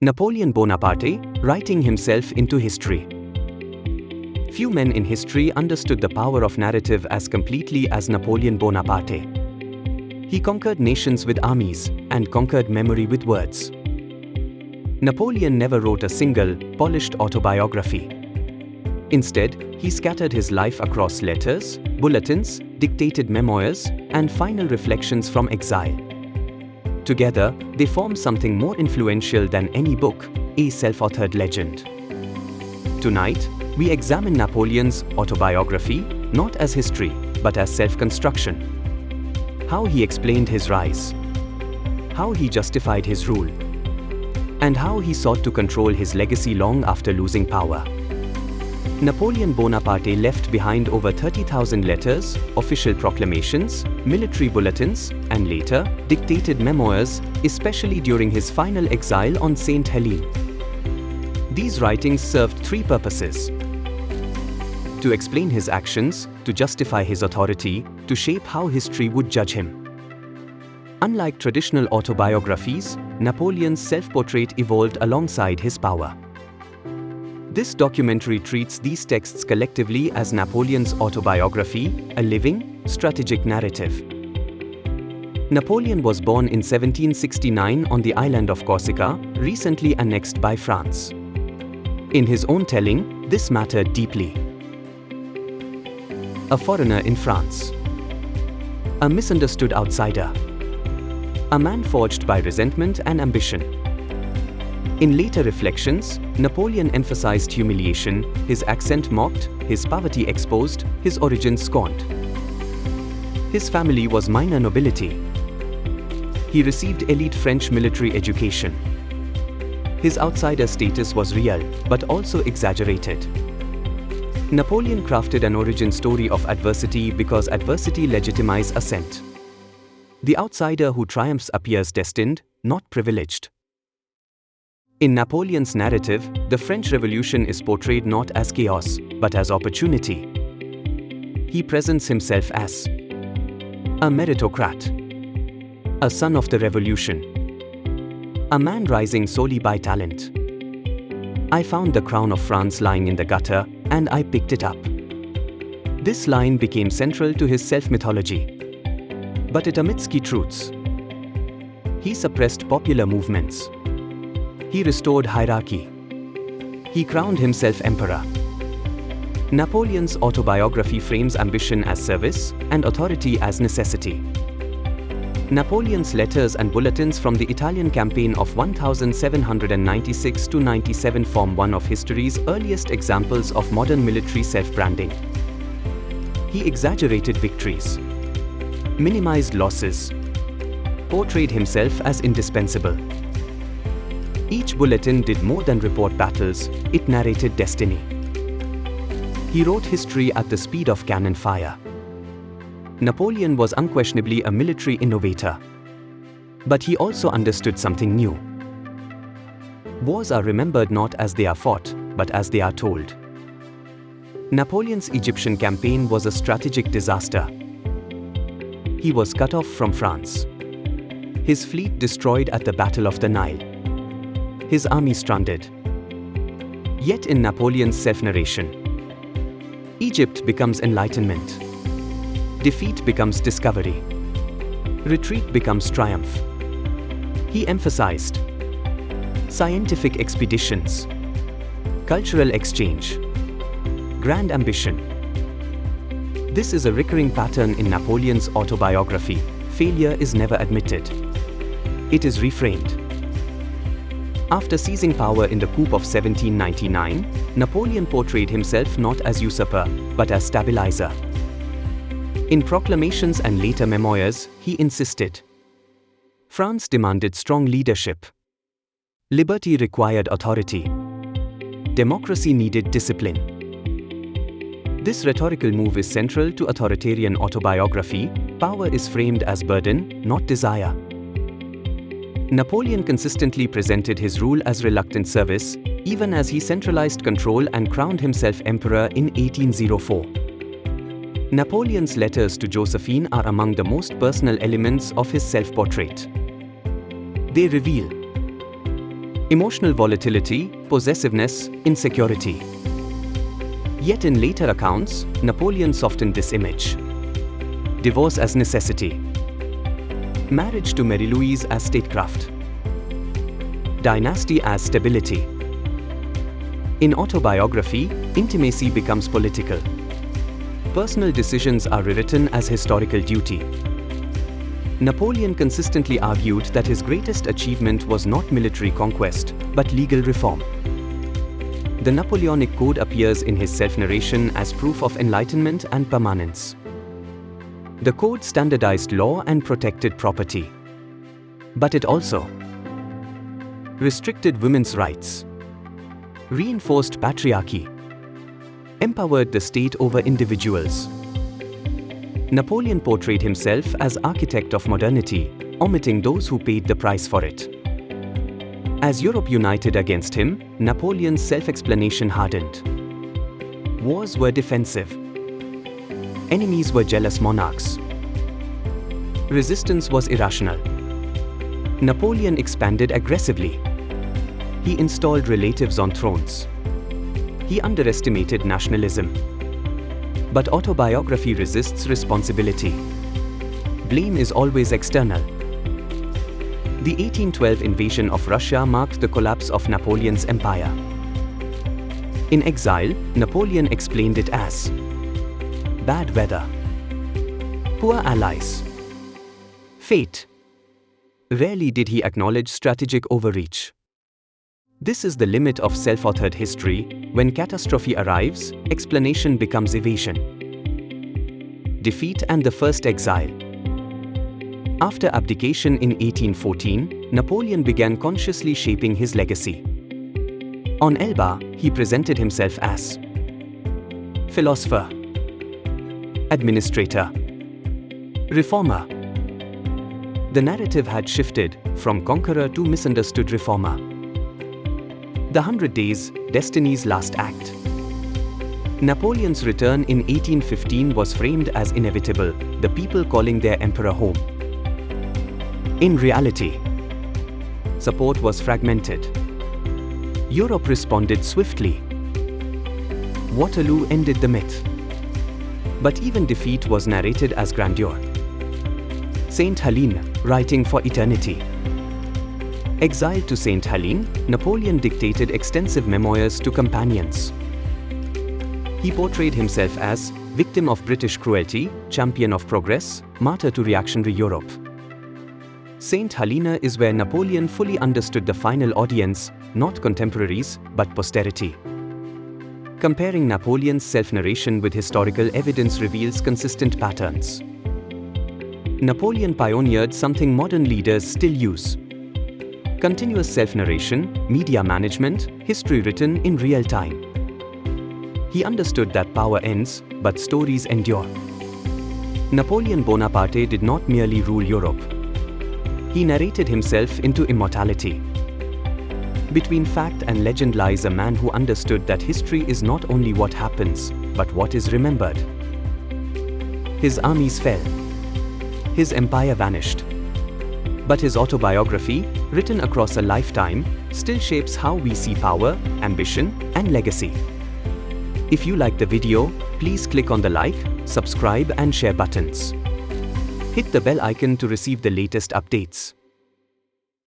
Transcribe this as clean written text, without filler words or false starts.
Napoleon Bonaparte, writing himself into history. Few men in history understood the power of narrative as completely as Napoleon Bonaparte. He conquered nations with armies and conquered memory with words. Napoleon never wrote a single, polished autobiography. Instead, he scattered his life across letters, bulletins, dictated memoirs, and final reflections from exile. Together, they form something more influential than any book, a self-authored legend. Tonight, we examine Napoleon's autobiography, not as history, but as self-construction. How he explained his rise, how he justified his rule, and how he sought to control his legacy long after losing power. Napoleon Bonaparte left behind over 30,000 letters, official proclamations, military bulletins, and later, dictated memoirs, especially during his final exile on Saint Helene. These writings served three purposes: to explain his actions, to justify his authority, to shape how history would judge him. Unlike traditional autobiographies, Napoleon's self-portrait evolved alongside his power. This documentary treats these texts collectively as Napoleon's autobiography, a living, strategic narrative. Napoleon was born in 1769 on the island of Corsica, recently annexed by France. In his own telling, this mattered deeply. A foreigner in France. A misunderstood outsider. A man forged by resentment and ambition. In later reflections, Napoleon emphasized humiliation, his accent mocked, his poverty exposed, his origins scorned. His family was minor nobility. He received elite French military education. His outsider status was real, but also exaggerated. Napoleon crafted an origin story of adversity because adversity legitimizes ascent. The outsider who triumphs appears destined, not privileged. In Napoleon's narrative, the French Revolution is portrayed not as chaos, but as opportunity. He presents himself as a meritocrat, a son of the revolution, a man rising solely by talent. I found the crown of France lying in the gutter, and I picked it up. This line became central to his self-mythology. But it omits key truths. He suppressed popular movements. He restored hierarchy. He crowned himself emperor. Napoleon's autobiography frames ambition as service and authority as necessity. Napoleon's letters and bulletins from the Italian campaign of 1796–97 form one of history's earliest examples of modern military self-branding. He exaggerated victories, minimized losses, portrayed himself as indispensable. Each bulletin did more than report battles, it narrated destiny. He wrote history at the speed of cannon fire. Napoleon was unquestionably a military innovator. But he also understood something new. Wars are remembered not as they are fought, but as they are told. Napoleon's Egyptian campaign was a strategic disaster. He was cut off from France. His fleet destroyed at the Battle of the Nile. His army stranded. Yet in Napoleon's self-narration, Egypt becomes enlightenment. Defeat becomes discovery. Retreat becomes triumph. He emphasized scientific expeditions, cultural exchange, grand ambition. This is a recurring pattern in Napoleon's autobiography. Failure is never admitted. It is reframed. After seizing power in the coup of 1799, Napoleon portrayed himself not as usurper, but as stabilizer. In proclamations and later memoirs, he insisted. France demanded strong leadership. Liberty required authority. Democracy needed discipline. This rhetorical move is central to authoritarian autobiography. Power is framed as burden, not desire. Napoleon consistently presented his rule as reluctant service, even as he centralized control and crowned himself emperor in 1804. Napoleon's letters to Josephine are among the most personal elements of his self-portrait. They reveal emotional volatility, possessiveness, insecurity. Yet in later accounts, Napoleon softened this image. Divorce as necessity. Marriage to Marie-Louise as statecraft. Dynasty as stability. In autobiography, intimacy becomes political. Personal decisions are rewritten as historical duty. Napoleon consistently argued that his greatest achievement was not military conquest, but legal reform. The Napoleonic Code appears in his self-narration as proof of enlightenment and permanence. The code standardized law and protected property. But it also restricted women's rights, reinforced patriarchy, empowered the state over individuals. Napoleon portrayed himself as architect of modernity, omitting those who paid the price for it. As Europe united against him, Napoleon's self-explanation hardened. Wars were defensive. Enemies were jealous monarchs. Resistance was irrational. Napoleon expanded aggressively. He installed relatives on thrones. He underestimated nationalism. But autobiography resists responsibility. Blame is always external. The 1812 invasion of Russia marked the collapse of Napoleon's empire. In exile, Napoleon explained it as bad weather, poor allies, fate. Rarely did he acknowledge strategic overreach. This is the limit of self-authored history. When catastrophe arrives, explanation becomes evasion. Defeat and the first exile. After abdication in 1814, Napoleon began consciously shaping his legacy. On Elba, he presented himself as philosopher, administrator, reformer. The narrative had shifted from conqueror to misunderstood reformer. The 100 Days, Destiny's Last Act. Napoleon's return in 1815 was framed as inevitable, the people calling their emperor home. In reality, support was fragmented. Europe responded swiftly. Waterloo ended the myth. But even defeat was narrated as grandeur. Saint Helene, writing for eternity. Exiled to Saint Helene, Napoleon dictated extensive memoirs to companions. He portrayed himself as victim of British cruelty, champion of progress, martyr to reactionary Europe. Saint Helena is where Napoleon fully understood the final audience, not contemporaries, but posterity. Comparing Napoleon's self-narration with historical evidence reveals consistent patterns. Napoleon pioneered something modern leaders still use: continuous self-narration, media management, history written in real time. He understood that power ends, but stories endure. Napoleon Bonaparte did not merely rule Europe. He narrated himself into immortality. Between fact and legend lies a man who understood that history is not only what happens, but what is remembered. His armies fell. His empire vanished. But his autobiography, written across a lifetime, still shapes how we see power, ambition, and legacy. If you like the video, please click on the like, subscribe, and share buttons. Hit the bell icon to receive the latest updates.